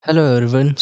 Hello everyone.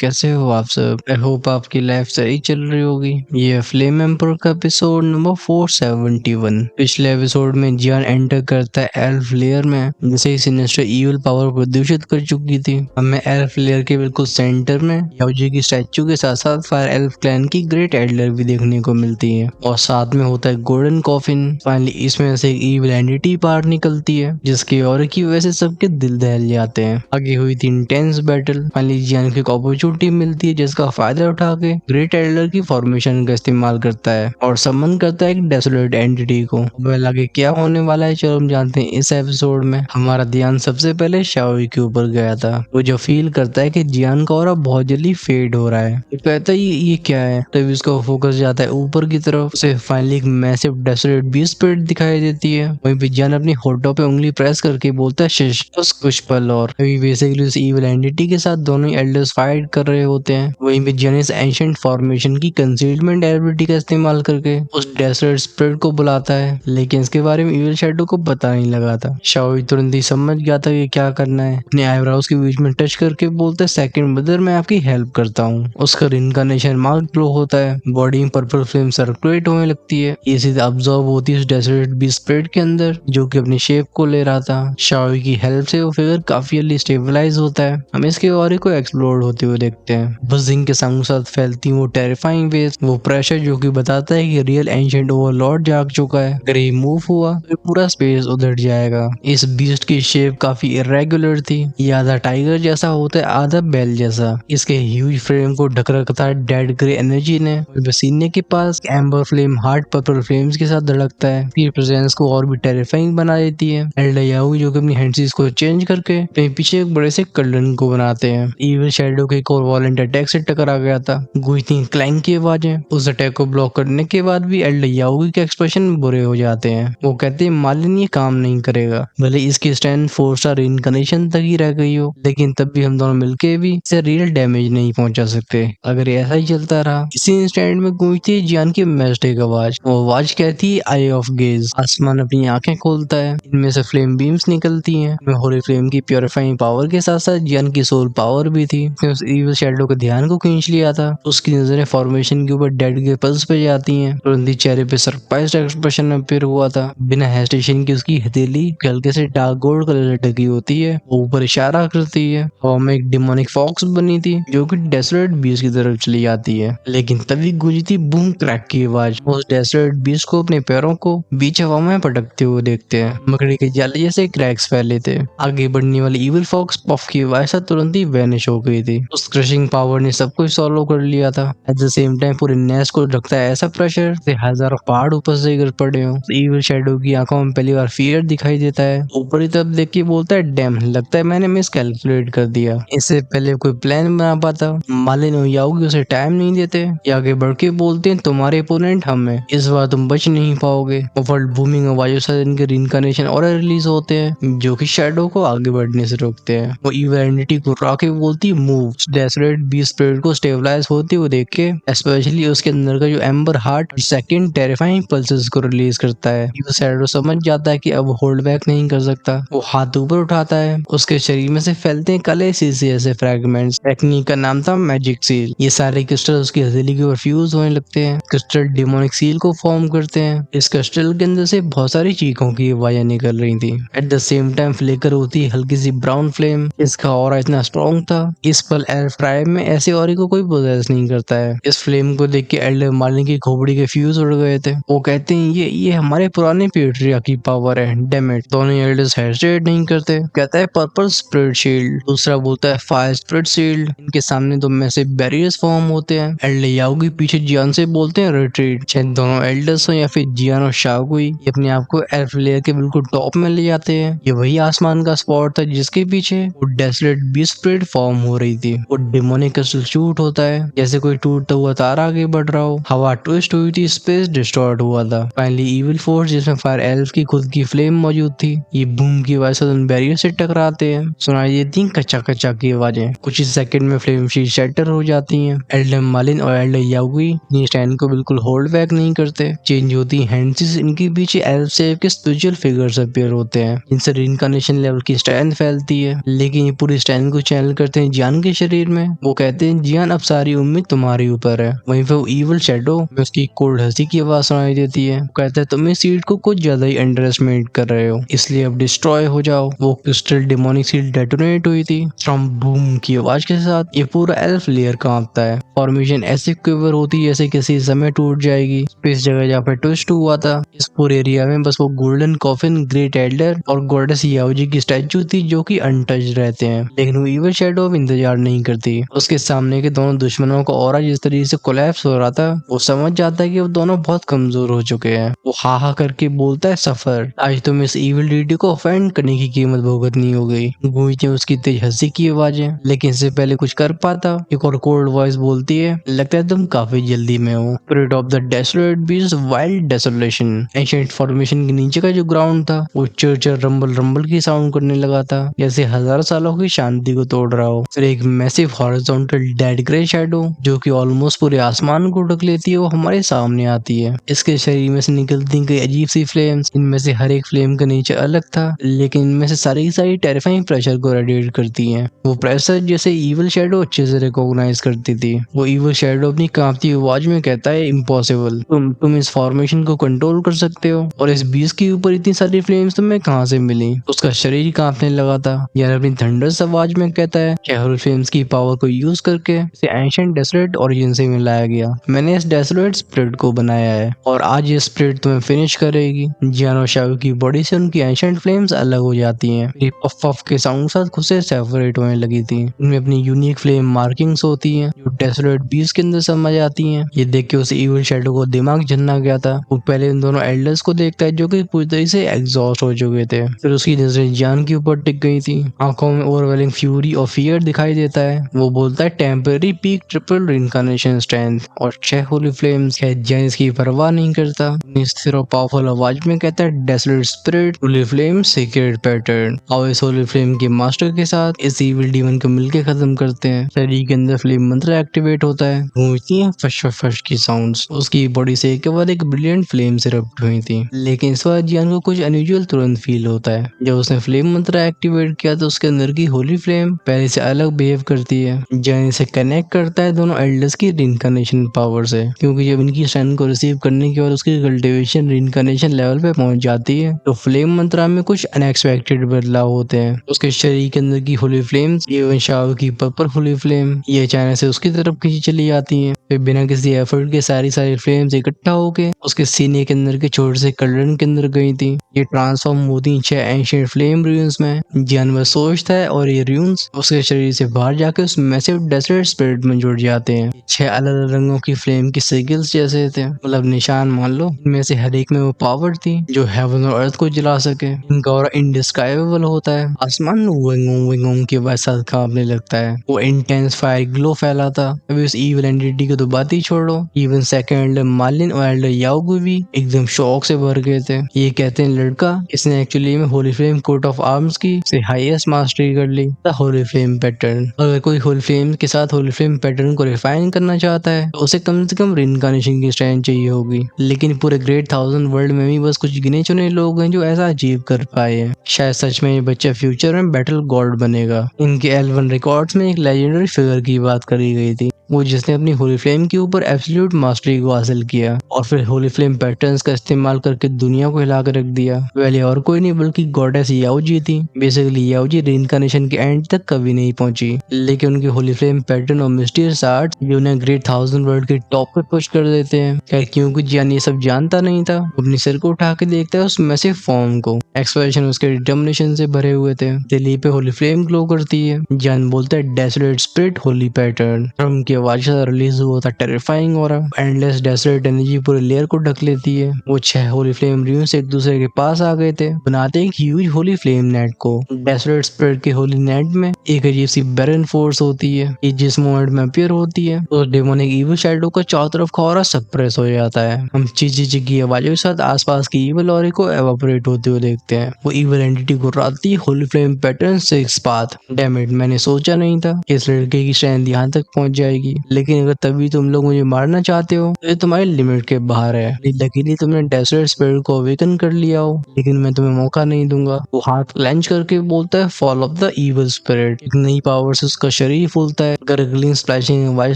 कैसे हो आप सब? आई होप आपकी लाइफ सही चल रही होगी। ये फ्लेम एम्पर का एपिसोड नंबर 471। पिछले एपिसोड में जियान एंटर करता है एल्फ लेयर में, जैसे ही सिनेस्टर ईविल पावर प्रदूषित कर चुकी थी। हमें एल्फ लेयर के बिल्कुल सेंटर में याओजी की स्टैचू के साथ साथ फायर एल्फ क्लैन की ग्रेट एल्डर भी देखने को मिलती है, और साथ में होता है गोल्डन कॉफिन। फाइनली इसमें से एक ईविल एंटिटी बाहर निकलती है, जिसकी और की वजह से सबके दिल दहल जाते हैं। आगे हुई थी इंटेंस बैटल। फाइनली जियान को एक अपॉर्चुनिटी मिलती है, जिसका फायदा उठा के ग्रेट एल्डर की फॉर्मेशन का इस्तेमाल करता है और समन करता है एक डेसोलेट एंटिटी को। अब आगे क्या होने वाला है चलो हम जानते हैं इस एपिसोड में। हमारा ध्यान सबसे पहले शाओई के ऊपर गया था। वो जो फील करता है कि जियान का ऑरा बहुत जल्दी फेड हो रहा है। वो कहता है ये क्या है, तभी उसका फोकस जाता है ऊपर की तरफ। उसे फाइनली एक मैसिव डेसोलेट बीस्ट स्पिरिट दिखाई देती है। वहीं पे जियान अपनी होठों पे उंगली प्रेस करके बोलता है शिश, बस कुछ पल और। अभी बेसिकली उस इविल एंटिटी के साथ दोनों एल्डर्स फाइट कर रहे होते हैं। वहीं पे जेनिस एंशिएंट फॉर्मेशन की कंसीलमेंट एबिलिटी का इस्तेमाल करके उस डेसर्ट स्पिरिट को बुलाता है, लेकिन इसके बारे में इविल शैडो को पता नहीं लगा था। शाओई तुरंत ही समझ गया था कि क्या करना है। अपने आईब्रोज के बीच में टच करके बोलता है सेकंड ब्रदर, मैं आपकी हेल्प करता हूँ। उसका रिनकार्नेशन मार्क ग्लो होता है, बॉडी में पर्पल फ्लेम सर्कुलेट होने लगती है। ये सीधे अब्सॉर्ब होती है उस डेसर्ट बीस्ट स्पिरिट के अंदर, जो कि अपनी शेप को ले रहा था। शाओई की हेल्प से वो फिगर काफी जल्दी स्टेबलाइज होता है। हम इसके बारे को एक्सप्लोर होते हुए देखते हैं। बजिंग के साथ साथ फैलती वो टेरिफाइंग वेव, वो प्रेशर जो कि बताता है कि रियल एंशिएंट ओवरलॉर्ड जाग चुका है। अगर ये मूव हुआ तो पूरा स्पेस उधर जाएगा। इस बीस्ट की शेप काफी इरेगुलर थी। ये आधा टाइगर जैसा होता है, आधा बेल जैसा। इसके ह्यूज फ्रेम को ढक रखता है डेड ग्रे एनर्जी ने। सीने के पास amber flame heart purple flames के साथ धड़कता है। इसकी प्रेजेंस को और भी टेरिफाइंग बना देती है। एल्डर याओ जो कि अपनी हैंडसीज को चेंज करके कहीं पीछे एक बड़े से कल्डन को बनाते हैं। इविल शैडो के एक और वॉलेंट अटैक से टकरा गया था। गूंजती क्लैंक की आवाजें। उस अटैक को ब्लॉक करने के बाद भी एल्डर याओ के एक्सप्रेशन बुरे हो जाते हैं। वो कहते हैं मालिन ये काम नहीं करेगा, भले इसकी स्ट्रेंथ 4 स्टार इनकनेशन तक ही रह गई हो, लेकिन तब भी हम दोनों मिलके भी इसे रियल डैमेज नहीं पहुंचा सकते। अगर ये ऐसा ही चलता रहा। इसी इंस्टेंट में गूंजती है जियान की मैस्टिक आवाज। वो आवाज कहती है आई ऑफ गेज। आसमान अपनी आंखें खोलता है, इनमें से फ्लेम बीम्स निकलती हैं। होली फ्लेम की प्योरीफाइंग पावर के साथ साथ जियान की सोल पावर भी थी। उसने उस इविल शैडो के ध्यान को खींच लिया था। उसकी नजरें फॉर्मेशन के ऊपर डेड के पल्स पे जाती हैं। तुरंत ही चेहरे पे सरप्राइज एक्सप्रेशन अपीयर हुआ था। बिना हेजिटेशन की उसकी हथेली हल्के से डार्क गोल्ड कलर से ढकी होती है। वो ऊपर इशारा करती है। हवा में एक डिमोनिक फॉक्स बनी थी, जो कि डेसरेट बीस्ट की तरफ चली जाती है। लेकिन तभी गूंजती बूम क्रैक की आवाज। उस डेसरेट बीस्ट को अपने पैरों को बीच हवा में पटकते हुए देखते हैं। मकड़ी के जाले जैसे क्रैक्स फैले थे। आगे बढ़ने वाली इविल फॉक्स पफ की आवाज से तुरंत ही वैनिश हो गई थी। उस क्रशिंग पावर ने सब कुछ सॉल्व कर लिया था। एट द सेम टाइम पूरे नेस्ट को ढकता है ऐसा प्रेशर कि हजारों पहाड़ ऊपर से गिर पड़े हो। इविल शैडो की आंखों में पहली बार फियर दिखाई देता है। ऊपर ही तरफ देख के बोलता है डैम, लगता है मैंने मिस कैलकुलेट कर दिया। इससे पहले कोई प्लान बना पाता। मालिन और याओगी उसे टाइम नहीं देते। ये आगे बढ़ के बोलते हैं तुम्हारे ओपोनेंट हम हैं, इस बार तुम बच नहीं पाओगे। वर्ल्ड बूमिंग आवाजों से इनके रिनकार्नेशन और रिलीज होते हैं, जो कि शैडो को आगे बढ़ने से रोकते हैं। वो इविल एंटिटी को राके बोलती है मूव। डेसरेट बीस्ट स्पिरिट को स्टेबलाइज होते हुए देख के स्पेशली उसके अंदर का जो amber heart second terrifying pulses को रिलीज करता है। इविल शैडो समझ जाता है कि अब होल्ड बैक नहीं कर सकता। वो हाथ ऊपर उठाता है। उसके शरीर में से फैलते हैं काले शीशे ऐसे फ्रैगमेंट्स। टेक्निक का नाम था मैजिक सील। ये सारे क्रिस्टल उसकी हथेली के ऊपर फ्यूज होने लगते हैं। क्रिस्टल डिमोनिक सील को फॉर्म करते हैं। इस क्रिस्टल के अंदर से बहुत सारी चीखों की आवाजें निकल रही थी। At the same time flicker होती हल्की सी ब्राउन फ्लेम। इसका ऑरा इतना स्ट्रॉन्ग था, इस पल एल्फ ट्राइब में ऐसे ऑरे को कोई पोजेस नहीं करता है। इस फ्लेम को देख के एल्डर मालिन की खोपड़ी के फ्यूज उड़ गए थे। वो कहते हैं ये हमारे पुराने पेट्रिया की पावर है, डैम इट। दोनों एल्डर्स हेजिटेट नहीं करते। कहता है पर्पल स्पिरिट शील्ड, दूसरा बोलता है फायर स्पिरिट शील्ड। इनके सामने दो मैसिव बैरियर्स फॉर्म होते हैं। एल्डर याओगी पीछे जियान से बोलते हैं रिट्रीट। चाहे दोनों एल्डर्स हो या फिर जियान और शाओगुई, ये अपने आप को एल्फ लेयर के बिल्कुल टॉप में ले जाते हैं। ये वही आसमान का स्पॉट था जिसके पीछे वो डेसलेट बीस्ट स्पिरिट फॉर्म हो रही थी। वो डिमोनिक क्रिस्टल शूट होता है जैसे कोई टूटता हुआ तारा आगे बढ़ रहा हो। हवा ट्विस्ट हुई थी, स्पेस डिस्टॉर्ट हुआ था। फाइनली इविल फोर्स जिसमें फायर एल्फ की खुद की फ्लेम मौजूद थी, ये बूम की वजह से उन बैरियर से टकराते हैं। सुनाई देती हैं कच्चा कच्चा की आवाजें। कुछ ही सेकंड में फ्लेम शीट शैटर हो जाती हैं। एल्डर मालिन और एल्डर याओगी अपनी स्टैंड को बिल्कुल होल्ड बैक नहीं करते। चेंज होती हैंड्स। इनके पीछे एल्फ शेप के स्पिरिचुअल फिगर्स अपीयर होते हैं, इनसे रिइंकार्नेशन लेवल की स्ट्रेंथ फैलती है। लेकिन ये पूरी स्ट्रेंथ को चैनल स्मेल करते हैं जियान के शरीर में। वो कहते हैं जियान अब सारी उम्मीद तुम्हारे ऊपर है। वहीं पे वो इविल शैडो में उसकी कोल्ड हंसी की आवाज सुनाई देती है। वो कहता है तुम इस सीड को कुछ ज्यादा ही अंडर एस्टिमेट कर रहे हो, इसलिए अब डिस्ट्रॉय हो जाओ। वो क्रिस्टल डेमोनिक सीड डेटोनेट हुई थी। फ्रॉम बूम की आवाज के साथ ये पूरा एल्फ लेयर कांपता है। फॉर्मेशन ऐसे क्विवर होती है जैसे किसी समय टूट जाएगी। इस जगह जहाँ पे ट्विस्ट हुआ था, इस पूरे एरिया में बस वो गोल्डन कॉफिन, ग्रेट एल्डर और गॉडेस याओजी की स्टैचू थी जो कि अनटच्ड रहते हैं। लेकिन वो इविल शैडो अब इंतजार नहीं करती। उसके सामने के दोनों दुश्मनों का ऑरा जिस तरीके से कोलैप्स हो रहा था, वो समझ जाता है कि वो दोनों बहुत कमजोर हो चुके हैं। वो हा हा करके बोलता है सफर, आज तुम इस इविल डीडी को ऑफेंड करने की कीमत भुगतनी हो गई। गूंजती हैं उसकी तेज हंसी की आवाजें, लेकिन इससे पहले कुछ कर पाता एक और कोल्ड वॉइस बोलती है, लगता है तुम काफी जल्दी में हो। Spirit of the desolate beast wild desolation. Ancient formation के नीचे का जो ग्राउंड था वो चर रंबल रंबल की साउंड करने लगा था, जैसे हजारों सालों की शांति को तोड़ रहा हो। फिर एक massive horizontal dead grey shadow जो कि ऑलमोस्ट पूरे आसमान को ढक लेती है, वो हमारे सामने आती है। इसके शरीर में से निकलती कई अजीब सी फ्लेम्स। इनमें से हर एक फ्लेम का नेचर अलग था, लेकिन इनमें से सारी की सारी टेरिफाइंग प्रेशर को रेडिएट करती हैं। वो प्रेशर जैसे इविल शैडो अच्छे से रिकॉग्नाइज करती थी। वो इविल शैडो अपनी कांपती आवाज में कहता है इम्पॉसिबल, तुम इस फॉर्मेशन को कंट्रोल कर सकते हो, और इस बीस्ट के ऊपर इतनी सारी फ्लेम्स तुम्हें कहां से मिली। उसका शरीर कांपने लगा था। यार अपनी थंडरस आवाज में कहता है कि फ्लेम्स की पावर को यूज करके इसे एंशिएंट डेसोलेट ओरिजिन से मिलाया गया। मैंने इस डेसोलेट स्पिरिट को बनाया है और आज ये स्पिरिट तुम्हें फिनिश करेगी। जियान और शाओ की बॉडी से उनकी एंशिएंट फ्लेम्स अलग हो जाती हैं। ये पफ पफ के साउंड साथ खुद से सेपरेट होने लगी थी। इनमें अपनी यूनिक फ्लेम मार्किंग्स होती हैं जो डेसोलेट बीस्ट के अंदर समझ आती हैं। ये देख के उसे इविल शैडो को दिमाग झन्ना गया था। वो पहले इन दोनों एल्डर्स को देखता है जो कि पूरी तरह से एग्जॉस्ट हो चुके थे। फिर उसकी नजरें जियान के ऊपर टिक गई थी। आंखों में ओवरवेलिंग फ्यूरी और फियर दिखाई देता है। वो बोलता है टेम्पररी पीक ट्रिपल रिइंकार्नेशन स्ट्रेंथ, और 6 होली फ्लेम्स है। जियान इसकी परवाह नहीं करता। अपनी स्थिर और पावरफुल आवाज में कहता है desolate spirit, Holi flame, secret pattern. और इस होली फ्लेम के मास्टर के साथ इस इविल डीमन को मिलकर खत्म करते हैं। शरीर के अंदर फ्लेम मंत्र एक्टिवेट होता है। गूंजती हैं फश फश की साउंड्स। उसकी बॉडी से एक के बाद एक ब्रिलियंट फ्लेम इरप्ट हुई थी। लेकिन इस बार जियान को कुछ अनयूजुअल तुरंत फील होता है। जब उसने फ्लेम मंत्र एक्टिवेट किया तो उसके अंदर की होली फ्लेम पहले से अलग बिहेव करती है। जियान इसे कनेक्ट करता है दोनों एल्डर्स की रिइंकार्नेशन पावर से, क्योंकि जब इनकी स्ट्रेंथ को रिसीव करने के बाद उसकी कल्टीवेशन रिइंकार्नेशन लेवल पे पहुंच जाती है तो फ्लेम मंत्रा में कुछ अनएक्सपेक्टेड बदलाव होते हैं। उसके शरीर के अंदर की होली फ्लेम्स, इवन शाओ की पर्पल होली फ्लेम, ये अचानक से उसकी तरफ खींची चली जाती हैं। फिर बिना किसी एफर्ट के सारी फ्लेम्स इकट्ठा होके उसके सीने के अंदर के छोटे से कल्डरन के अंदर गई थी। ये ट्रांसफॉर्म होती 6 एंशिएंट फ्लेम रून्स में। जियान बस सोचता है और ये रून्स उसके शरीर से बाहर जाके उस मैसिव डेसर्ट स्पिरिट में जुड़ जाते हैं। 6 अलग अलग रंगों की फ्लेम की सिगल्स जैसे थे, मतलब निशान मान लो। इनमें से हर एक में वो पावर थी जो हेवन और अर्थ को जला सके। इनका और इंडिस्क्राइबेबल होता है। आसमान विंग के वैसा कांपने लगता है। वो इंटेंस फायर ग्लो फैलाता। अभी उस इविल एंटिटी को तो बात ही छोड़ो, इवन सेकंड एल्डर मार्लिन और एल्डर याओगु भी एकदम शॉक से भर गए थे। ये कहते हैं लड़का इसने एक्चुअली में holy flame coat of arms की से हाईएस्ट मास्टरी कर ली, द होली फ्लेम पैटर्न। अगर कोई होली फ्लेम के साथ होली फ्लेम पैटर्न को रिफाइन करना चाहता है तो उसे कम से कम रिइंकार्नेशन की स्ट्रेंथ चाहिए होगी। लेकिन पूरे ग्रेट 1000 वर्ल्ड में भी बस कुछ गिने चुने लोग हैं जो ऐसा अचीव कर पाए हैं। शायद सच में ये बच्चा फ्यूचर में बैटल गॉड बनेगा। इनके एल्वन रिकॉर्ड्स में एक लेजेंडरी फिगर की बात करी गई थी, वो जिसने अपनी होली फ्लेम के ऊपर एब्सोल्यूट मास्टरी को हासिल किया और फिर होली फ्लेम पैटर्न्स का इस्तेमाल करके दुनिया को हिला कर रख दिया। पहले और कोई नहीं बल्कि गॉडेस याओजी थी। बेसिकली याओजी रिइंकार्नेशन के एंड तक कभी नहीं पहुंची, लेकिन उनके होली फ्लेम पैटर्न और मिस्टीरियस आर्ट जो उन्हें ग्रेट 1000 वर्ल्ड के टॉप पे पुश कर देते हैं। खैर क्योंकि जियान ये सब जानता नहीं था, अपनी सिर को उठा के देखता है उस मैसिव फॉर्म को। एक्सप्रेशन उसके डिटर्मिनेशन से भरे हुए थे। दिल्ली पे होली फ्लेम ग्लो करती है। जियान बोलता है डेसोलेट स्पिरिट होली पैटर्न। की आवाज रिलीज हुआ था टेरिफाइंग और एंडलेस डेसरेट एनर्जी पूरे लेयर को ढक लेती है। वो 6 होली फ्लेम रून्स एक दूसरे के पास आ गए थे, बनाते एक ह्यूज होली फ्लेम नेट को। डेसरेट स्पिरिट के होली नेट में एक अजीब सी बैरन फोर्स होती है। ये जिस मोमेंट में अपीयर होती है तो डेमोनिक इविल शैडो का चारों तरफ का ऑरा सप्रेस हो जाता है। हम चीची की आवाजों के साथ आसपास की इविल ऑरे को एवापोरेट होते हुए देखते हैं। वो इविल एंटिटी को राती Holi flame pattern 6 path. Damn it, मैंने सोचा नहीं था कि इस लड़के की स्ट्रेंथ यहाँ तक पहुंच जाएगी। जाएगी, लेकिन अगर तभी तुम लोग मुझे मारना चाहते हो तो ये तुम्हारी लिमिट के बाहर है। लकीली तुमने डेसरेट स्पिरिट को अवेकन कर लिया हो, लेकिन मैं तुम्हें मौका नहीं दूंगा। वो हाथ क्लेंच करके बोलता है fall of the evil spirit. एक नई पावर से उसका शरीर फूलता है, गर्गलिंग स्प्लैशिंग हमारे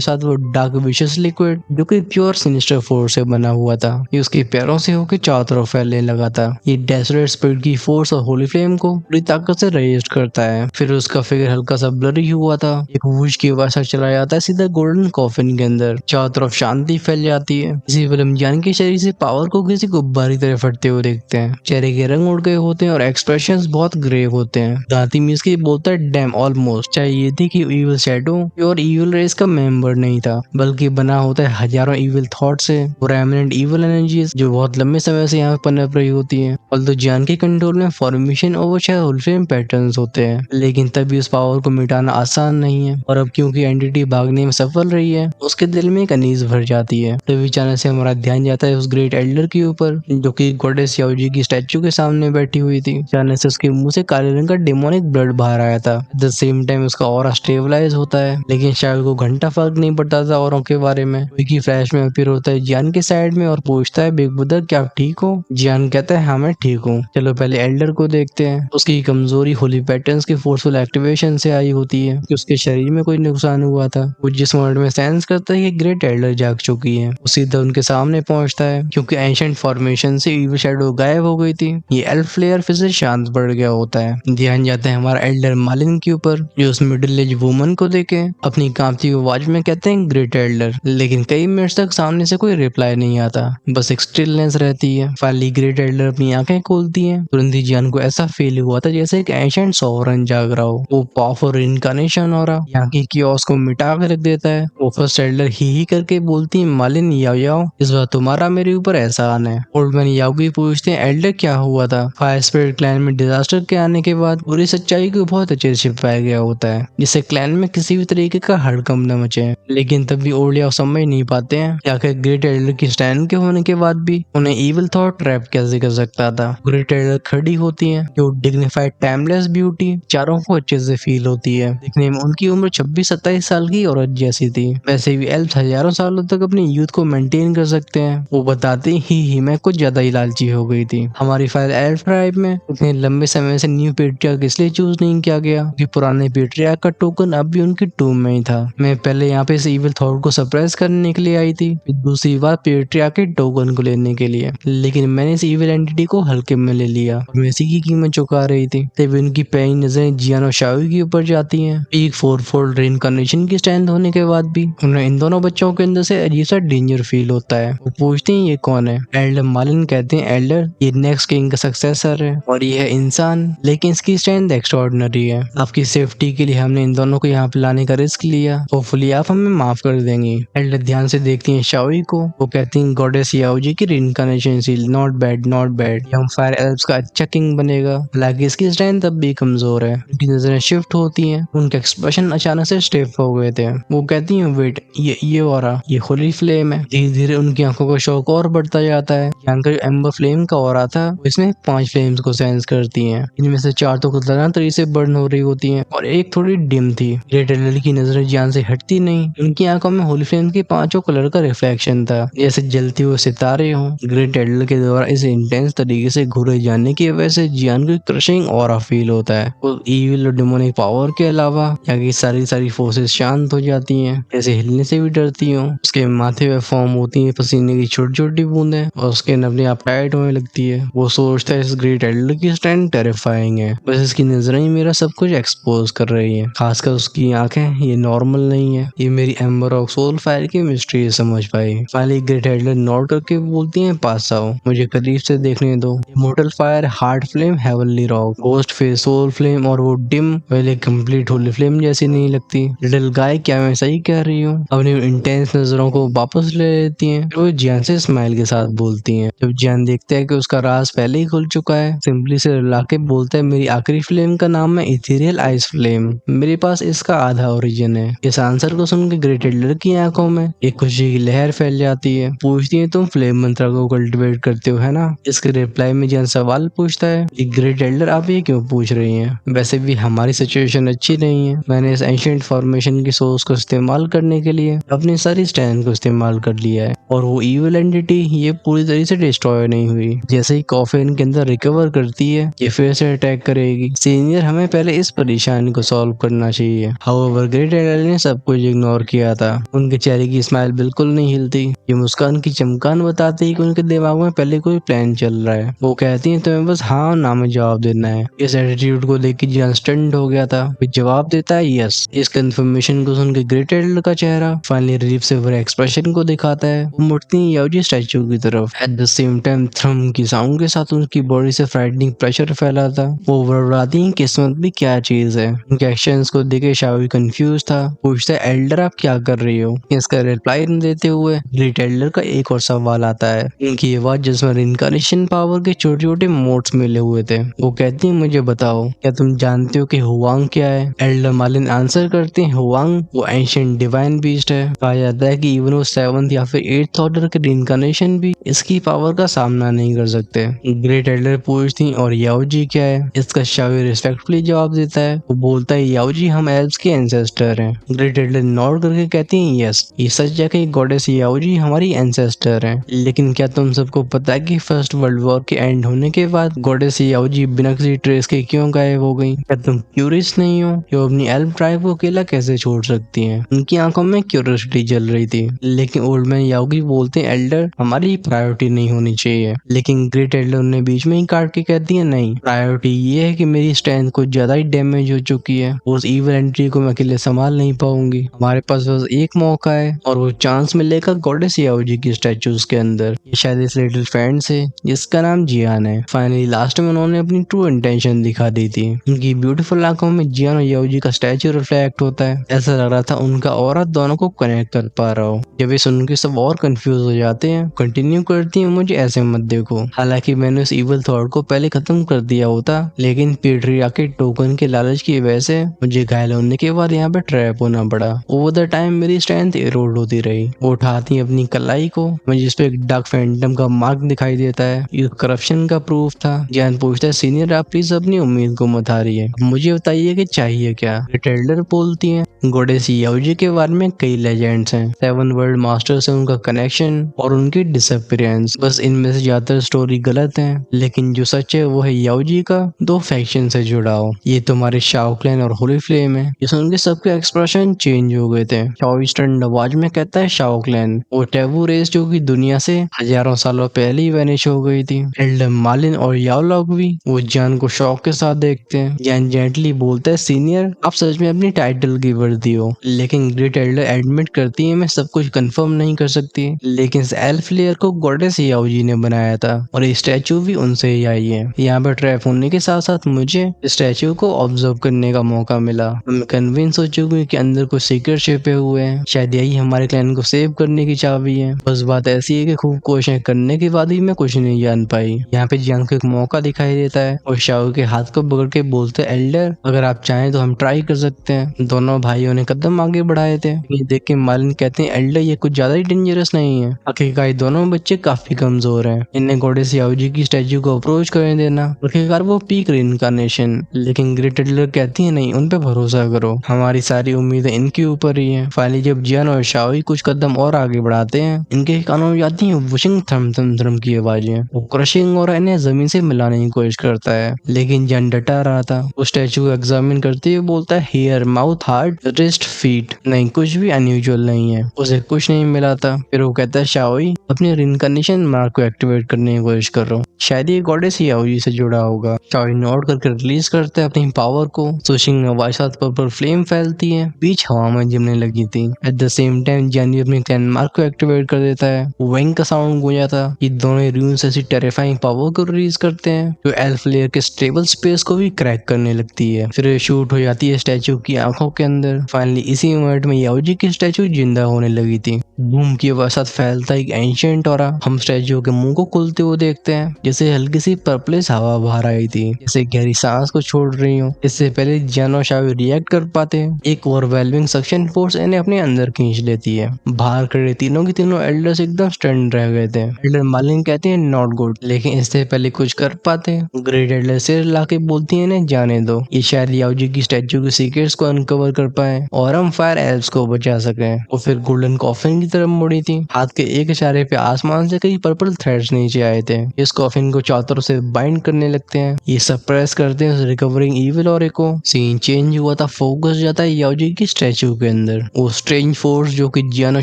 साथ वो डार्क विशेस लिक्विड जो कि प्योर सिनिस्टर फोर्स से बना हुआ था, ये उसके पैरों से होकर चारों तरफ फैलने लगा था। ये डेसरेट स्पिरिट की फोर्स और होली फ्लेम को पूरी ताकत से रेजिस्ट करता है। फिर उसका फिगर हल्का सा ब्लरी हुआ था, एक वूश की वजह चला जाता है सीधा गोल्डन कॉफिन के अंदर। चारों तरफ शांति फैल जाती है। इसी विलमजान के शरीर से पावर को किसी गुब्बारे की तरह फटते हुए देखते हैं। चेहरे के रंग उड़ गए होते हैं और एक्सप्रेशंस बहुत ग्रेव होते हैं। दांती मीस के बोलता है डैम ऑलमोस्ट। चाहे ये थी कि इविल शैडो और इविल रेस का मेंबर नहीं था, बल्कि बना होता है हजारों इविल थॉट से और एमिनेंट इविल एनर्जीज जो बहुत लंबे समय से यहाँ पनप रही होती हैं। ऑल्दो जान के कंट्रोल में फॉर्मेशन और वो शायद होलफ्लेम पैटर्न्स होते हैं, लेकिन तभी उस पावर को मिटाना आसान नहीं है। और अब क्योंकि एंटिटी भागने में सफल रही है, उसके दिल में एक अनीस भर जाती है। तभी अचानक से हमारा ध्यान जाता है उस ग्रेट एल्डर के ऊपर जो कि गॉडेस याओजी की स्टैचू के सामने बैठी हुई थी। अचानक से उसके मुंह से काले रंग का डेमोनिक ब्लड बाहर आया था। एट द सेम टाइम उसका ऑरा स्टेबलाइज होता है, लेकिन शायद को घंटा फर्क नहीं पड़ता था औरों के बारे में। विकी फ्लैश में अपीयर होता है जियान के साइड में और पूछता है बिग ब्रदर क्या आप ठीक हो? जियान कहता है हाँ मैं ठीक हूँ। चलो पहले एल्डर को देखते हैं। उसकी कमजोरी होली पैटर्न्स के फोर्सफुल एक्टिवेशन से आई होती है कि उसके शरीर में कोई नुकसान हुआ था। वो जिस मोमेंट में सेंस करता है कि ग्रेट एल्डर जाग चुकी है, वो सीधा उनके सामने पहुंचता है। क्योंकि एंशिएंट फॉर्मेशन से इविल शैडो गायब हो गई थी, ये एल्फ फ्लेयर फिर से शांत पड़ गया होता है। ध्यान जाता है हमारा एल्डर मालिन के ऊपर जो उस मिडिल एज वुमन को देखे अपनी कांपती आवाज में कहते हैं ग्रेट एल्डर, लेकिन कई मिनट तक सामने से कोई रिप्लाई नहीं आता, बस एक स्टिलनेस रहती है। फाइनली ग्रेट एल्डर अपनी आंखें खोलती है। तुरंत ही जियान को ऐसा फील हुआ था जैसे एक एंशिएंट सॉवरन जाग रहा हो। वो पावरफुल इनकार्नेशन हो रहा यहाँ की कियोस को मिटा के रख देता है। वो फर्स्ट एल्डर ही करके बोलती है मालिन याओ याओ, इस बार तुम्हारा मेरे ऊपर एहसान है। ओल्ड मैन याओ भी पूछते हैं एल्डर क्या हुआ था? फायर स्पिरिट क्लैन में डिजास्टर के आने के बाद पूरी सच्चाई को बहुत अच्छे से छिपाया गया होता है, जिससे क्लैन में किसी भी तरीके का हड़कंप न मचे। लेकिन तब भी ओल्ड याओ समझ नहीं पाते हैं कि आखिर ग्रेट एल्डर की स्टैंड के होने के बाद भी उन्हें इविल थॉट ट्रैप कैसे कर सकता था। ग्रेट एल्डर खड़ी होती है जो डिग्निफाइड टाइमलेस ब्यूटी चारों को अच्छे से फील होती है। दिखने में उनकी उम्र 26-27 साल की औरत जैसी थी। वैसे भी एल्फ हजारों सालों तक अपनी यूथ को मेंटेन कर सकते हैं। वो बताते ही मैं कुछ ज्यादा ही लालची हो गई थी। हमारी फाइल एल्फ ट्राइब में इतने लंबे समय से न्यू पेट्रियार्क इसलिए चूज नहीं किया गया कि पुराने पेट्रियार्क का टोकन अब भी उनकी टूम में ही था। मैं पहले यहाँ पे इस इविल थॉट को सरप्राइज करने के लिए आई थी, फिर दूसरी बार पेट्रियार्क के टोकन को लेने के लिए, लेकिन मैंने इस इविल एंटिटी को हल्के में ले लिया। मैं इसी की कीमत चुका रही थी। तभी उनकी पैनी नजरें जियान और शाओई के ऊपर जाती हैं। एक 4-फोल्ड रेइनकार्नेशन की स्ट्रेंथ होने के बाद भी उन्हें इन दोनों बच्चों के अंदर से अजीब सा डेंजर फील होता है। वो पूछते हैं ये कौन है? एल्डर मालिन कहते हैं एल्डर ये नेक्स्ट किंग का सक्सेसर है और ये है इंसान, लेकिन इसकी स्ट्रेंथ एक्स्ट्राऑर्डिनरी है। आपकी सेफ्टी के लिए हमने इन दोनों को यहाँ पे लाने का रिस्क लिया। होपफुली आप हमें माफ कर देंगी। एल्डर ध्यान से देखती हैं शाओई को। वो कहती हैं गॉडेस याओजी की reincarnation seal not bad not bad, हम फायर एल्व्स का अच्छा किंग बनेगा। हालांकि इसकी स्ट्रेंथ अब भी कमजोर है। उनकी नजरें शिफ्ट होती हैं। उनके एक्सप्रेशन अचानक से स्टिफ हो गए थे। वो कहती हैं वेट ये ऑरा ये होली फ्लेम है। धीरे धीरे उनकी आंखों का शौक और बढ़ता जाता है। यहाँ का जो एम्बर फ्लेम का ऑरा था वो इसमें 5 फ्लेम्स को सेंस करती हैं। इनमें से 4 तो खतरनाक तरीके से बर्न हो रही होती हैं और एक थोड़ी डिम थी। ग्रेट एल्डर की नजरें जान से हटती नहीं। उनकी आंखों में होली फ्लेम के 5 कलर का रिफ्लेक्शन था, जैसे जलते हुए सितारे हों। ग्रेट एल्डर के द्वारा इस इंटेंस तरीके से घूरे जाने की वजह से जियान को क्रशिंग ऑरा फील होता है। वो इविल और डिमोनिक पावर के अलावा यहाँ की सारी फोर्सेस शांत हो जाती हैं, जैसे हिलने से भी डरती हूँ। उसके माथे पे फॉर्म होती है पसीने की छोटी छोटी बूंदें और उसके अपने आप टाइट होने लगती है। वो सोचता है इस ग्रेट एल्डर की स्ट्रेंथ टेरिफाइंग है, बस इसकी नजरें ही मेरा सब कुछ एक्सपोज कर रही है। खासकर उसकी आंखें ये नॉर्मल नहीं है। ये मेरी एम्बर ऑफ सोल फायर की मिस्ट्री समझ पाई। फाइनली ग्रेट एल्डर नोट करके बोलती है पास आओ, मुझे करीब से देखने दो। Immortal fire, heart flame, heavenly rock, ghost face, soul flame और वो डिम पहले कंप्लीट होली फ्लेम जैसी नहीं लगती। लिटिल गाय क्या मैं सही कह रही हूँ? अपनी इंटेंस नजरों को वापस ले लेती हैं। वो जियान से स्माइल के साथ बोलती हैं। जब जियान देखता है कि उसका राज पहले ही खुल चुका है, सिंपली से रुला के बोलता है मेरी आखिरी फ्लेम का नाम है इथेरियल आइस फ्लेम। मेरे पास इसका आधा ओरिजिन है। इस आंसर को सुन के ग्रेट एल्डर की आंखों में एक खुशी की लहर फैल जाती है। पूछती है तुम फ्लेम मंत्र को कल्टिवेट करते हो है ना? इसके रिप्लाई में जियान सवाल पूछता है ग्रेट एल्डर आप ये क्यों पूछ रही हैं? वैसे भी हमारी सिचुएशन अच्छी नहीं है। मैंने इस एंशिएंट फॉर्मेशन की सोर्स को इस्तेमाल करने के लिए अपनी सारी स्ट्रेंथ को इस्तेमाल कर लिया है और वो इविल एंटिटी ये पूरी तरह से डिस्ट्रॉय नहीं हुई। जैसे ही कॉफी इनके अंदर रिकवर करती है ये फिर से अटैक करेगी। सीनियर हमें पहले इस परेशानी को सॉल्व करना चाहिए। हाउएवर ग्रेट एडल ने सब कुछ इग्नोर किया था। उनके चेहरे की स्माइल बिल्कुल नहीं हिलती। ये मुस्कान की चमकान बताती है कि उनके दिमाग में पहले कोई प्लान चल रहा है। वो कहती है तुम्हें बस हाँ ना में जवाब देना है। इस एटीट्यूड को देख के जियान स्टन्ड हो गया था। वो जवाब देता है यस। इस कंफर्मेशन को सुन के ग्रेट एडल का चेहरा फाइनली रिलीफ से भरे एक्सप्रेशन को दिखाता है। वो मुड़ती है याओजी स्टैचू की तरफ। एट द सेम टाइम थ्रम की साउंड के साथ उनकी बॉडी से फ्राइटनिंग प्रेशर फैला था। वो बड़बड़ाती है किस्मत भी क्या चीज है। उनके एक्शंस को देखे शाओई कंफ्यूज था। पूछता है एल्डर आप क्या कर रही हो। इसका रिप्लाई न देते हुए ग्रेट एल्डर का एक और सवाल आता है। उनकी आवाज जिसमें इनकार्नेशन पावर के छोटे छोटे मोड्स मिले हुए थे। वो कहती है मुझे बताओ क्या तुम जानते हो कि हुआंग क्या है। एल्डर मालिन आंसर करते हैं हुआंग वो एंशिएंट डिवाइन बीस्ट है। कहा जाता है कि इवन वो 7th या फिर 8th ऑर्डर के इनकार्नेशन भी इसकी पावर का सामना नहीं कर सकते। ग्रेट एल्डर पूछती और याओजी क्या है। इसका शाओई रिस्पेक्टफुली जवाब देता है। वो बोलता है याओजी हम एल्व्स के एंसेस्टर हैं। ग्रेट एल्डर नॉड करके कहती है यस ये सच है कि गॉडेस याओजी हमारी एंसेस्टर हैं। लेकिन क्या तुम सबको पता है कि फर्स्ट वर्ल्ड वॉर के एंड होने के बाद गॉडेस याओजी बिना किसी ट्रेस के क्यों गायब हो गई। क्या तुम क्यूरियस नहीं हो कि वो अपनी एल्फ ट्राइब को अकेला कैसे छोड़ सकती हैं। उनकी आंखों में क्यूरियोसिटी जल रही थी। लेकिन ओल्ड मैन याओगी बोलते हैं एल्डर हमारी प्रायोरिटी नहीं होनी चाहिए। लेकिन ग्रेट एल्डर उन्हें बीच में ही काट के कहती है नहीं प्रायोरिटी ये है कि मेरी स्ट्रेंथ कुछ ज्यादा ही डैमेज हो चुकी है। उस इविल एंट्री को मैं अकेले संभाल नहीं पाऊंगी। हमारे पास बस एक मौका है और वो चांस मिलेगा गॉडेस याओजी की स्टैचूज के अंदर। ये शायद इस लिटिल फ्रेंड से जिसका नाम जियान है। फाइनली लास्ट में उन्होंने अपनी ट्रू इंटेंशन दिखा दी थी। उनकी ब्यूटीफुल आंखों में जियान और याओजी का स्टैचू रिफ्लेक्ट होता है। ऐसा लग रहा था उनका औरत दोनों को कनेक्ट कर पा रहा हो। जब ये सुन के सब और कंफ्यूज हो जाते हैं। कंटिन्यू करती है मुझे ऐसे मत देखो। हालांकि मैंने उस इविल थॉट को पहले खत्म कर दिया होता लेकिन पेट्रिया के टोकन के लालच की वजह से मुझे घायल होने के बाद यहाँ पे ट्रैप होना पड़ा। ओवर द टाइम मेरी स्ट्रेंथ एरोड होती रही। वो उठाती है अपनी कलाई को मुझे जिसपे एक डार्क फैंटम का मार्क दिखाई देता है। ये करप्शन का प्रूफ था। ज्ञान पूछता है सीनियर आप प्लीज अपनी उम्मीद को मत हारिए। मुझे बताइए कि चाहिए क्या। टेल्डर बोलती है गॉडेस याओजी के बारे में कई लेजेंड्स हैं। 7 वर्ल्ड मास्टर से उनका कनेक्शन और उनकी डिसअपीयरेंस। बस इनमें से ज्यादातर स्टोरी गलत है लेकिन जो सच है वो है याओजी का 2 फैक्शन से जुड़ाव। ये तुम्हारे शाओ क्लैन और होली फ्लेम है। ये सुन के सबके एक्सप्रेशन चेंज हो गए थे। शाओ स्टर्न आवाज में कहता है शाओ क्लैन वो टैबू रेस जो कि दुनिया से हजारों सालों पहले ही वैनिश हो गई थी। एल्डर मालिन और याओ लॉग भी वो जान को शौक के साथ देखते हैं। जैन जेंटली बोलता है सीनियर आप सच में अपनी टाइटल की वर्दी हो। लेकिन ग्रेट एल्डर एडमिट करती है मैं सब कुछ कंफर्म नहीं कर सकती लेकिन इस एल्फ लेयर को गॉडेस याओजी ने बनाया था और ये स्टैचू भी उनसे ही आई है। यहाँ पर ट्रैप होने के साथ साथ मुझे स्टैचू को ऑब्जर्व करने का मौका मिला। मैं कन्विंस हो चुकी हूँ कि अंदर कुछ सीक्रेट छिपे हुए हैं। शायद यही हमारे क्लैन को सेव करने की चाबी है। बस बात ऐसी है कि खूब कोशिशें करने के बाद भी मैं कुछ नहीं जान पाई। यहाँ पे जियांग को एक मौका दिखाई देता है और शाओ के हाथ को पकड़ के बोलते एल्डर अगर आप चाहें तो हम ट्राई कर सकते हैं। दोनों भाइयों ने कदम आगे बढ़ाए थे। ये देख के मालिन कहते हैं एल्डर ये कुछ ज्यादा ही डेंजरस नहीं है। आखिरकार दोनों बच्चे काफी कमजोर हैं। इन्हें गॉडेस याओजी की स्टैचू को अप्रोच करने देना। आखिरकार वो पीक रिइंकार्नेशन। लेकिन ग्रेट एल्डर कहती है नहीं उन पे भरोसा करो हमारी सारी उम्मीदें इनके ऊपर ही है। फाइनली जब जियान और शाओई कुछ कदम और आगे बढ़ाते हैं इनके कानों में जाती है वुशिंग थ्रम थ्रम थ्रम की आवाजें। वो क्रशिंग और इन्हें जमीन से मिलाने की कोशिश करता है लेकिन जियान डटा रहा था। वो स्टैचू को एग्जामिन करते हुए बोलता है hair mouth heart wrist feet नहीं कुछ भी अनयूजुअल नहीं है। उसे कुछ नहीं मिला था। फिर वो कहता है शाओई अपनी रिइंकार्नेशन मार्क को एक्टिवेट करने की कोशिश कर रहा हूँ। शायद ये गॉडेस याओजी से जुड़ा होगा। शाओई नोट करके रिलीज करता है अपनी पावर को। स्विचिंग आवाज साथ पर्पल फ्लेम फैलती है बीच हवा में जमने लगी थी। एट द सेम टाइम जानी अपनी क्लैन मार्क को एक्टिवेट कर देता है। वेंग का साउंड गूंजा था। ये दोनों रून्स ऐसी टेरिफाइंग पावर को रिलीज करते हैं जो एल्फ लेयर के स्टेबल स्पेस को भी क्रैक करने लगती है। फिर शूट हो जाती है स्टैचू की आंखों के अंदर। फाइनली इसी मोमेंट में याओजी की स्टैचू जिंदा होने लगी थी। बूम की साथ फैलता एक एंशिएंट ऑरा। हम स्टैचू के मुंह को खुलते हुए देखते हैं, जैसे हल्की सी पर्पलिश हवा बाहर आई थी, जैसे गहरी सांस को छोड़ रही हो। इससे पहले जियान और शाओ रिएक्ट कर पाते हैं, एक ओवरवेलमिंग सक्शन फोर्स इन्हें अपने अंदर खींच लेती है। बाहर खड़े तीनों की तीनों एल्डर्स एकदम स्टन रह गए थे। एल्डर मालिन कहते हैं नॉट गुड, लेकिन इससे पहले कुछ कर पाते हैं। ग्रेट एल्डर सिर लाके बोलती है इन्हें जाने दो, ये शायद याओजी की स्टैचू के सीक्रेट्स को अनकवर कर पाए और हम फायर एल्व्स को बचा सके। वो फिर गोल्डन कॉफिन की तरफ मुड़ी थी। हाथ के एक इशारे पे आसमान से कई पर्पल थ्रेड्स नीचे आए थे। इस कॉफिन को चारों तरफ से बाइंड करने लगते हैं। ये सप्रेस करते हैं रिकवरिंग इविल और को। सीन चेंज हुआ था, फोकस जाता है याओजी की स्टैचू के अंदर। वो स्ट्रेंज फोर्स जो कि जियान और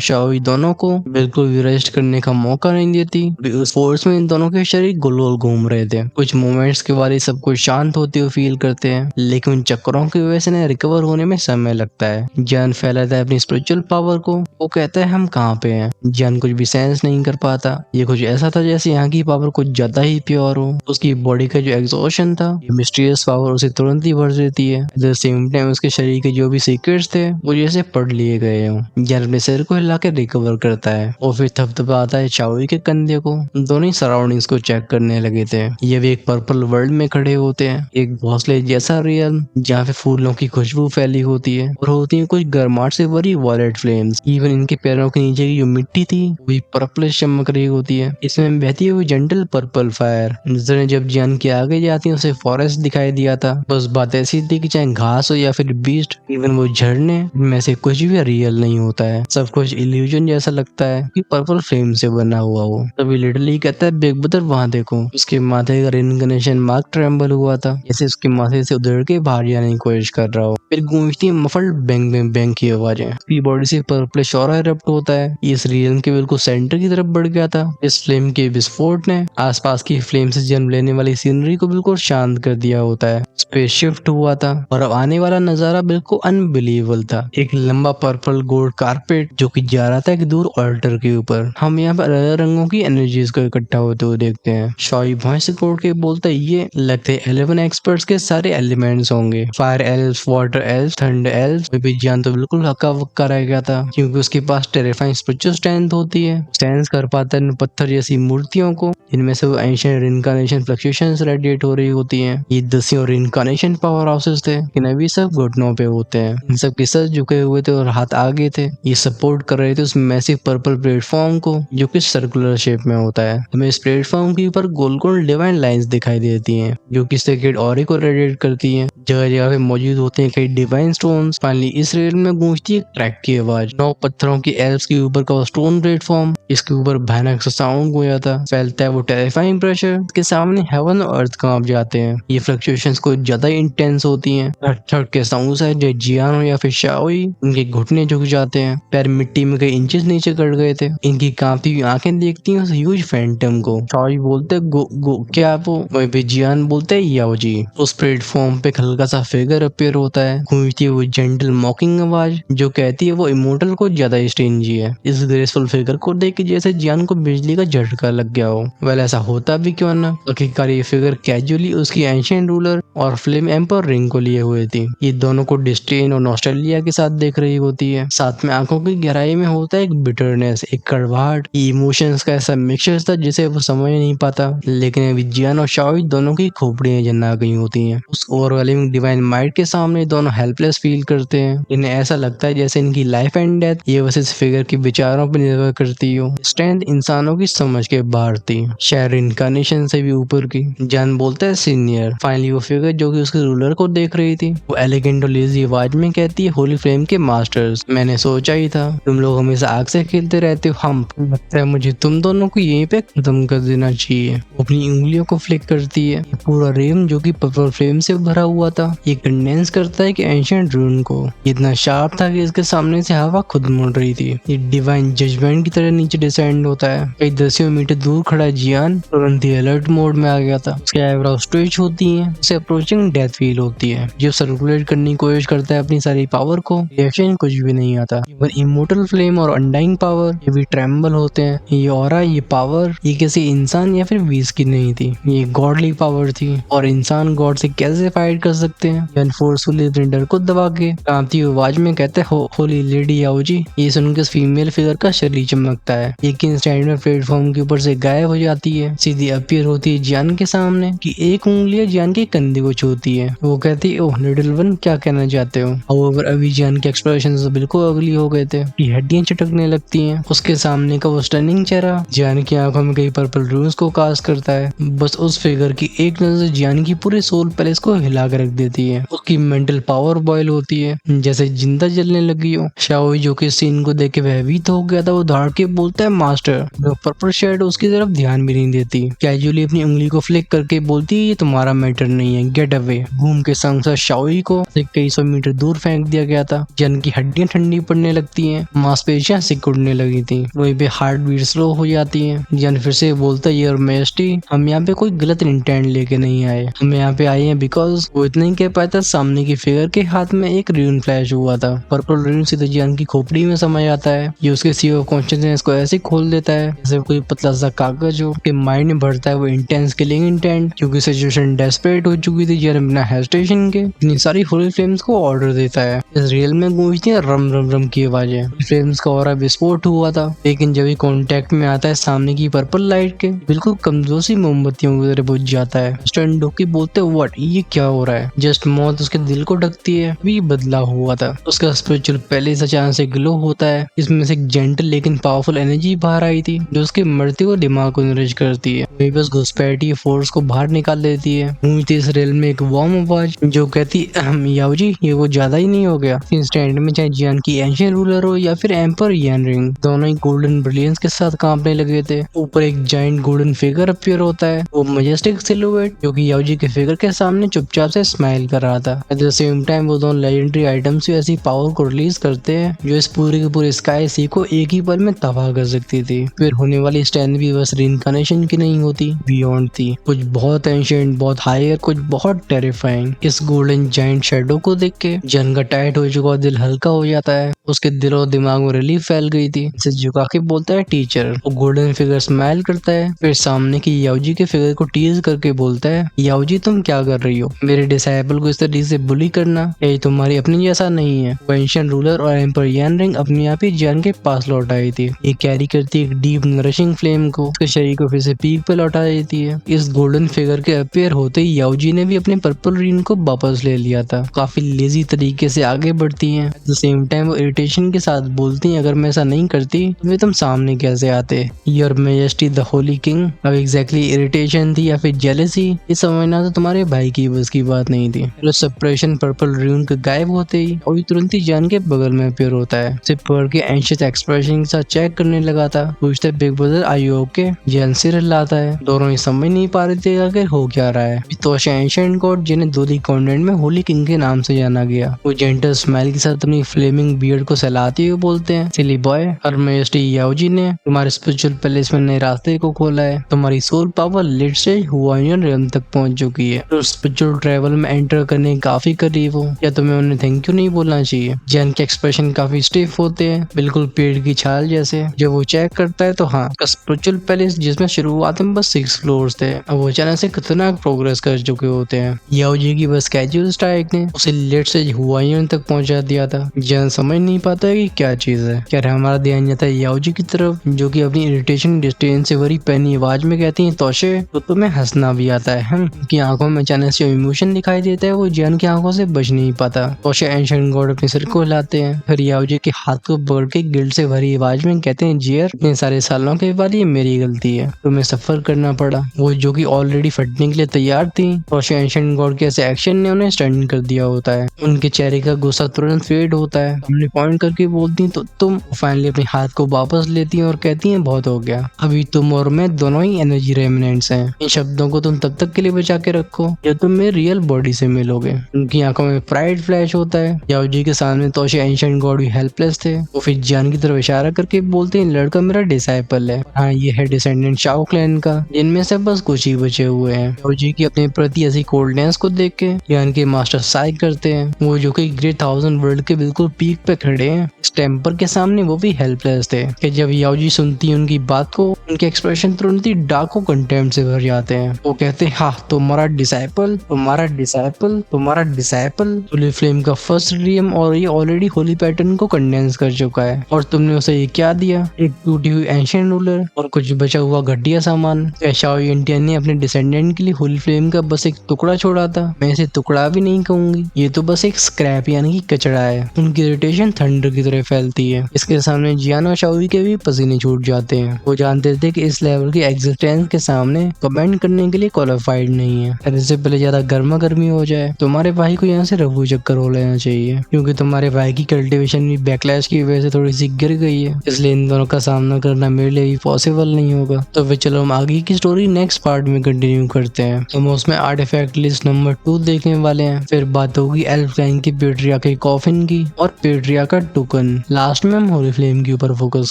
शाओई दोनों को बिल्कुल भी रेस्ट करने का मौका नहीं देती। उस फोर्स में इन दोनों के शरीर गोल गोल घूम रहे थे। कुछ मोमेंट्स के बाद सब कुछ शांत होते हुए फील करते हैं, लेकिन उन चक्करों की वजह से इन्हें रिकवर होने में समय लगता है। जियान फैलाता है अपनी स्पिरिचुअल पावर को। वो कहता है हम कहाँ पे हैं। जियान कुछ भी सेंस नहीं कर पाता। ये कुछ ऐसा था जैसे यहाँ की पावर कुछ ज्यादा ही प्योर हो। उसकी बॉडी का जो एग्जॉशन था, मिस्टीरियस पावर उसे तुरंत ही भर देती है। एट द सेम टाइम उसके शरीर के जो भी सीक्रेट्स थे वो जैसे पढ़ लिए गए हो। जियान अपने सिर को हिला के रिकवर करता है और फिर थपथपाता है शाओई के कंधे को। दोनों ही सराउंडिंग्स को चेक करने लगे थे। ये भी एक पर्पल वर्ल्ड में खड़े होते हैं, एक घोंसले जैसा रियल जहाँ पे फूलों की खुशबू फैली होती है और होती है कुछ गर्माहट से भरी वॉलेट फ्लेम्स। इवन इनके पैरों के नीचे की जो मिट्टी थी वही पर्पल चमक रही होती है। इसमें बहती हुई जेंटल पर्पल फायर। नजरें जब जियान के आगे जाती है उसे फॉरेस्ट दिखाई दिया था। बस बात ऐसी थी कि चाहे घास हो या फिर बीस्ट, इवन वो झरने में से कुछ भी रियल नहीं होता है। सब कुछ इल्यूजन जैसा लगता है कि पर्पल फ्लेम से बना हुआ हो। तभी लिटरली कहता है बिग ब्रदर वहां देखो। उसके माथे का रिनकनेशन मार्क ट्रेम्बल हुआ था, जैसे उसके माथे से उधड़ के बाहर जाने की कोशिश कर रहा हो। फिर गूंजती मफल्ड बैंग बैंग बैंग की आवाजें। उसकी बॉडी से पर्पलिश ऑरा इरप्ट होता है। ये इस रीजन के बिल्कुल सेंटर की तरफ बढ़ गया था। इस फ्लेम के विस्फोट ने आसपास की फ्लेम से जन्म लेने वाली सीनरी को बिल्कुल शांत कर दिया होता है। स्पेस शिफ्ट हुआ था और अब आने वाला नजारा बिल्कुल अनबिलीवेबल था। एक लंबा पर्पल गोल्ड कारपेट जो कि जा रहा था एक दूर ऑल्टर के ऊपर। हम यहाँ पर अलग रंगों की एनर्जीज को इकट्ठा होते हुए देखते हैं। शॉई भॉइस कोड के बोलता है ये लगते 11 एक्सपर्ट्स के सारे एलिमेंट्स होंगे। Fire elves, water elves, thunder elves. Jian तो बिल्कुल हक्का बक्का रह गया था, क्योंकि उसके पास टेरिफाइंग स्पिरिचुअल स्ट्रेंथ होती है। सेंस कर पाता है पत्थर जैसी मूर्तियों को, जिनमें से वो एंशिएंट रिनकार्नेशन फ्लक्चुएशंस रेडिएट हो रही होती हैं। ये 10 रिनकार्नेशन पावर हाउसेस थे, लेकिन अभी सब घुटनों पे होते हैं। इन सब के सर झुके हुए थे और हाथ आगे थे। ये सपोर्ट कर रहे थे उस मैसिव पर्पल प्लेटफॉर्म को जो कि सर्कुलर शेप में होता है। हमें इस प्लेटफॉर्म के ऊपर गोल गोल डिवाइन लाइंस दिखाई देती हैं, जो कि सेक्रेड ऑरे को रेडिएट करती हैं। जगह जगह पे मौजूद होते हैं कई डिवाइन स्टोन्स। फाइनली इस रेल में गूंजती है ट्रैक की आवाज। 9 पत्थरों की एल्व्स के ऊपर का स्टोन प्लेटफॉर्म, इसके ऊपर भयानक सा साउंड गूंजा था। फैलता है वो टेरिफाइंग प्रेशर के सामने हेवन और अर्थ कांप जाते हैं। ये फ्लक्चुएशंस कुछ ज्यादा इंटेंस होती हैं। थर्ड के साउंड है जो जियान हो या फिर शाओई, उनके घुटने झुक जाते हैं। पैर मिट्टी में कई इंचेस नीचे गड़ गए थे। इनकी कांपती हुई आंखें देखती हैं उस ह्यूज फैंटम को। शाओई बोलते गो गो क्या वो, वहीं पे जियान बोलते है याओ जी। उस प्लेटफॉर्म पे हल्का सा फिगर अपीयर होता है, गूंजती हुई जेंटल मॉकिंग आवाज जो कहती है वो इमोर्टल को ज्यादा स्ट्रेंजी है। इस ग्रेसफुल फिगर को देख के जैसे जियान को बिजली का झटका लग गया हो। वेल ऐसा होता भी क्यों ना, आखिरकार ये फिगर कैजुअली उसकी एंशिएंट रूलर और फ्लेम एम्पर रिंग को लिए हुए थी। ये दोनों को डिस्टेन और नॉस्टैल्जिया के साथ देख रही होती है। साथ में आंखों की गहराई में होता है एक बिटरनेस, एक कड़वाहट। इमोशंस का ऐसा मिक्सचर था जिसे वो समझ नहीं पाता। लेकिन अभी जियान और शाओई दोनों की खोपड़ियां जना गई होती हैं। उस ओवरवेलमिंग डिवाइन माइट के सामने दोनों हेल्पलेस फील करते हैं। इन्हें ऐसा लगता है जैसे इनकी लाइफ एंड डेथ ये बस इस फिगर के विचारों पर निर्भर करती हो। स्ट्रेंथ इंसानों की समझ के बाहर थी, शायद इनकार्नेशन से भी ऊपर की। जान बोलता है सीनियर। फाइनली वो फिगर जो कि उसके रूलर को देख रही थी वो एलिगेंट और लेजी आवाज में कहती है होली फ्लेम के मास्टर्स, मैंने सोचा ही था तुम लोग हमेशा आग से खेलते रहते हो। हम लगता है मुझे तुम दोनों को यहीं पे खत्म कर देना चाहिए। वो अपनी उंगलियों को फ्लिक करती है। पूरा रेम जो कि पर्पल फ्लेम से भरा हुआ था ये कंडेंस करता है कि एंशिएंट रून को। इतना शार्प था कि इसके सामने से हवा खुद मुड़ रही थी। ये डिवाइन जजमेंट की तरह नीचे डिसेंड होता है। कई दसियों मीटर दूर खड़ा जियान तुरंत ही अलर्ट मोड में आ गया था। उसके आईब्रोज स्ट्रेच होती हैं, उसे अप्रोचिंग डेथ फील होती है। जो सर्कुलेट करने की कोशिश करता है अपनी सारी पावर को, रिएक्शन कुछ भी नहीं आता। इमोर्टल फ्लेम और अनडाइंग पावर ये भी ट्रेम्बल होते हैं। ये ऑरा, ये पावर ये किसी इंसान या फिर बीस की नहीं थी, ये गॉडली पावर थी। और इंसान गॉड से कैसे फाइट कर सकते हैं? फोर्सफुली अपने डर को दबा के कांपती आवाज में कहते हो होली लेडी आओ जी। ये सुनकर फीमेल फिगर का शरीर चमकता है, लेकिन इंस्टेंट में प्लेटफॉर्म के ऊपर से गायब हो जाती है। सीधी अपीयर होती है जियान के सामने कि एक उंगली जियान के कंधे को छूती है। वो कहती है, ओह लिटिल वन, क्या कहना चाहते हो? However, अभी जियान के एक्सप्रेशन बिल्कुल अगली हो गए थे कि हड्डियां चटकने लगती हैं। उसके सामने का वो स्टनिंग चेहरा जियान की आंखों में कई पर्पल रून्स को कास्ट करता है। बस उस फिगर की एक नजर जियान की पूरे सोल पैलेस को हिला कर रख देती है। उसकी मेंटल पावर बॉयल होती है, जैसे जिंदा जलने लगी हो। शाओई जो कि सीन को देख के भयभीत हो गया था, वो धाड़ के बोलता है, मास्टर। पर्पल शेड उसकी तरफ ध्यान भी नहीं देती, कैजुअली अपनी उंगली को फ्लिक करके बोलती है, ये तुम्हारा मैटर नहीं है, गेट अवे। घूम के संग शाओई को कई सौ मीटर दूर फेंक दिया गया था। जियान की हड्डियां ठंडी पड़ने लगती हैं, मांसपेशियां सिकुड़ने लगी थी। वहीं पे हार्ट बीट स्लो हो जाती है। जियान फिर से बोलता है, योर मैजेस्टी, हम यहाँ पे कोई गलत इंटेंट लेके नहीं आए, हम यहाँ पे आए हैं बिकॉज। वो इतना ही कह पाया था, सामने की फिगर के हाथ में एक रून फ्लैश हुआ था। पर्पल रून सीधे जियान की खोपड़ी में समझ आता है। ये उसके सी ऑफ कॉन्शियसनेस को ऐसे खोल देता है जैसे कोई पतला सा कागज हो। के माइंड में भरता है वो इंटेंस किलिंग इंटेंट, क्योंकि सिचुएशन डेस्परेट हो चुकी थी। जियान बिना हेजिटेशन के इतनी सारी होली फ्लेम्स को ऑर्डर देता है। इस रियल में गूंजती है रम रम रम की आवाजें। फ्लेम्स का ऑरा विस्फोट हुआ था, लेकिन जब ये कांटेक्ट में आता है सामने की पर्पल लाइट के, बिल्कुल कमजोर सी मोमबत्तियों की तरह बुझ जाता है। स्टैंड होके बोलते, व्हाट, ये क्या हो रहा है? जस्ट मौत उसके दिल को ढकती है। भी बदला हुआ था। उसका स्पिरिचुअल पैलेस अचानक से ग्लो होता है। इसमें से एक जेंटल लेकिन पावरफुल एनर्जी बाहर आई थी, जो उसके मरते हुए दिमाग को नरिश करती है। वही बस घुसपैठी फोर्स को बाहर निकाल देती है। गूंजती इस रेल में एक वार्म आवाज जो कहती, याओ जी, ये वो ज्यादा ही नहीं हो गया? इंस्टेंट में चाहे जियान की एंशियंट रूलर हो या फिर एम्पर यानरिंग, दोनों ही गोल्डन ब्रिलियंस के साथ कांपने लगे थे। ऊपर एक जाइंट गोल्डन फिगर अपीयर होता है, वो मजेस्टिक सिलुएट, जो कि याओ जी के फिगर के सामने चुपचाप से स्माइल कर रहा था। एट द सेम टाइम वो दोनों लेजेंडरी आइटम्स भी ऐसी पावर को रिलीज करते हैं जो इस पूरे के पूरे स्काई सी को एक ही पल में तबाह कर सकती थी। फिर होने वाली स्टैंड भी बस रीइंकार्नेशन की नहीं होती, बियॉन्ड थी। कुछ बहुत एंशिएंट, बहुत हायर, कुछ बहुत टेरिफाइंग। इस गोल्डन जाइंट शेडो को देख के जन का टाइट हो चुका दिल हल्का हो जाता है। उसके दिल और दिमाग में रिलीफ फैल गई थी। इसे झुका के बोलता है, टीचर। वो गोल्डन फिगर स्माइल करता है, फिर सामने की याओ जी के फिगर को टीज करके बोलता है, याओ जी, तुम क्या कर रही हो? मेरे डिसाइपल को इस तरीके से बुली करना ये तुम्हारी अपनी जैसा नहीं है। वो एंशिएंट रूलर और एम्पर यानरिंग अपने आप ही जियान के पास लौट आई थी। ये कैरी करती एक डीप नरिशिंग फ्लेम को, उसके शरीर को फिर से पीक पे लौटा देती है। इस गोल्डन फिगर के अपीयर होते ही याओ जी ने भी अपने पर्पल रिंग को वापस ले लिया था। काफी लेजी तरीके से आगे बढ़ती हैं। एट द सेम टाइम वो इरिटेशन के साथ बोलती हैं, अगर मैं ऐसा नहीं करती तो वे तुम सामने कैसे आते? Your majesty the Holi king. अब एग्जैक्टली इरिटेशन थी या फिर जेलसी, ये समझना तो तुम्हारे भाई की बस की बात नहीं थी। सेपरेशन पर्पल रून के गायब होते ही और तुरंत ही जान के बगल में अपीयर होता है। सिर्फ पढ़ के एंशियस एक्सप्रेशन के साथ चेक करने लगा था। पूछते, big brother are you okay? जान सिर हिलाता है। दोनों ही समझ नहीं पा रहे थे आखिर हो क्या रहा है। तोशा एंशिएंट गॉड, जिन्हें दूधी कॉन्वेंट में होली किंग के नाम से जाना गया, वो जेंटल स्माइल के साथ अपनी फ्लेमिंग बियर्ड को सहलाते हुए बोलते हैं, सिली बॉय, हर मैजेस्टी याओ जी ने तुम्हारे स्पिरिचुअल पैलेस में नए रास्ते को खोला है। तुम्हारी सोल पावर लेट से हुआनियन रियम तक पहुंच चुकी है। तो स्पिरिचुअल ट्रैवल में एंटर करने के काफी करीब हो, या तुम्हें उन्हें थैंक यू नहीं बोलना चाहिए? जैन के एक्सप्रेशन काफी स्टिफ होते हैं, बिल्कुल पेड़ की छाल जैसे। जब वो चेक करता है तो हाँ, स्पिरिचुअल पैलेस जिसमें शुरुआत में बस 6 फ्लोर्स थे, अब वो अचानक से खतरनाक प्रोग्रेस कर चुके होते हैं। याओ जी की बस कैजुअल स्ट्राइक ने उसे लेट से हुआनियन तक पहुंचा दिया था। जैन समझ नहीं पाता है कि क्या चीज है। क्या हमारा ध्यान जाता है याओ जी की तरफ, जो कि अपनी इरिटेशन डिस्टेंस से भरी पैनी आवाज में कहती है, तोशे, तो तुम्हें हंसना भी आता है। उनकी आंखों में अचानक से इमोशन दिखाई देता है, वो जियान की आंखों से बच नहीं पाता। तोशे एंशिएंट गॉड अपने सिर को हिलाते हैं, फिर याओ जी के हाथ को पकड़ के गिल्ट से भरी आवाज में कहते हैं, जियर, इतने सारे सालों के बाद ये मेरी गलती है, तुम्हें सफर करना पड़ा। वो जो कि ऑलरेडी फटने के लिए तैयार थी, तोशे एंशिएंट गॉड के ऐसे एक्शन ने उन्हें स्टन कर दिया होता है। उनके चेहरे का गुस्सा तुरंत फेड होता है। हमने पॉइंट करके बोलती तो तुम फाइनली अपने हाथ को वापस लेती हैं और कहती हैं, बहुत हो गया, अभी तुम और मैं दोनों ही एनर्जी रेमिनेंट्स हैं। इन शब्दों को तुम तब तक के लिए बचा के रखो जब तुम मेरी रियल बॉडी से मिलोगे। उनकी आंखों में प्राइड फ्लैश होता है। याओ जी के सामने तोशे एंशिएंट गॉड भी हेल्पलेस थे। वो फिर जियान की तरफ इशारा करके बोलते हैं, लड़का मेरा डिसाइपल है। हाँ, ये है डिसेंडेंट शाओ क्लैन का, जिनमें से बस कुछ ही बचे हुए हैं। याओ जी की अपने प्रति ऐसी कोल्डनेस को देख के जियान के मास्टर साइक करते हैं। वो जो कि ग्रेट 1000 वर्ल्ड के बिल्कुल पीक पे खड़े हैं, इस टेम्पर के सामने वो भी हेल्पलेस थे। कि जब याओ जी सुनती है उनकी बात को, उनके एक्सप्रेशन तुरंत ही डार्क और कंटेम्प्ट से भर जाते हैं। वो कहते हैं, हाँ, तुम्हारा डिसाइपल, तुम्हारा डिसाइपल, तुम्हारा डिसाइपल होली फ्लेम का फर्स्ट रियम, और ये ऑलरेडी होली पैटर्न को कंडेंस कर चुका है। है और तुमने उसे ये क्या दिया, एक टूटी हुई एंशिएंट रूलर और कुछ बचा हुआ घटिया सामान। क्या शाओ एंटियन ने अपने डिसेंडेंट के लिए होली फ्लेम का बस एक टुकड़ा छोड़ा था? मैं इसे टुकड़ा भी नहीं कहूंगी, ये तो बस एक स्क्रैप यानी कि कचरा है। उनकी इरिटेशन थंडर की तरह फैलती है। इसके सामने जियान और शाओई के भी पसीने छूट जाते हैं। वो जानते थे कि इस लेवल की एग्जिस्टेंस के सामने कमेंट करने के लिए क्वालिफाइड नहीं है। इससे पहले ज्यादा गर्मा गर्मी हो जाए, तुम्हारे भाई को यहाँ से रफू चक्कर हो लेना चाहिए, क्योंकि तुम्हारे भाई की कल्टीवेशन भी बैकलैश की वजह से थोड़ी सी गिर गई है। इसलिए इन दोनों का सामना करना मेरे लिए भी पॉसिबल नहीं होगा। तो फिर चलो हम आगे की स्टोरी नेक्स्ट पार्ट में कंटिन्यू करते हैं। हम उसमें आर्टिफैक्ट लिस्ट नंबर 2 देखने वाले हैं। फिर बात होगी एल्फ क्लैन की पेट्रिया के कॉफिन की और पेट्रिया का टोकन। लास्ट में हम होली फ्लेम के ऊपर फोकस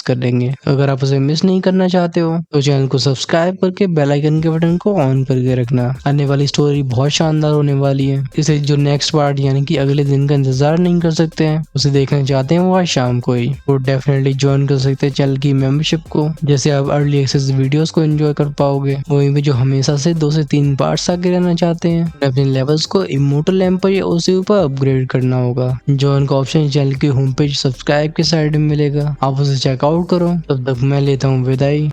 करेंगे। अगर आप उसे मिस नहीं करना चाहते हो तो चैनल को सब्सक्राइब करके बेल आइकन के बटन को ऑन करके रखना। आने वाली स्टोरी बहुत शानदार होने वाली है। इसे जो नेक्स्ट पार्ट यानी कि अगले दिन का इंतजार नहीं कर सकते हैं, उसे देखना चाहते हैं, वो आज शाम को ही वो डेफिनेटली ज्वाइन कर सकते हैं चैनल की मेंबरशिप को। जैसे आप अर्ली एक्सेस वीडियोस को एंजॉय कर पाओगे, वहीं पे जो हमेशा से 2 से 3 पार्ट्स आगे रहना चाहते हैं, अपने लेवल्स को इमोर्टल एम्पर या उससे ऊपर अपग्रेड करना होगा। ज्वाइन का ऑप्शन चैनल की होम पेज सब्सक्राइब के साइड में मिलेगा, आप उसे चेकआउट करो। तब तक मैं लेता हूँ विदाई।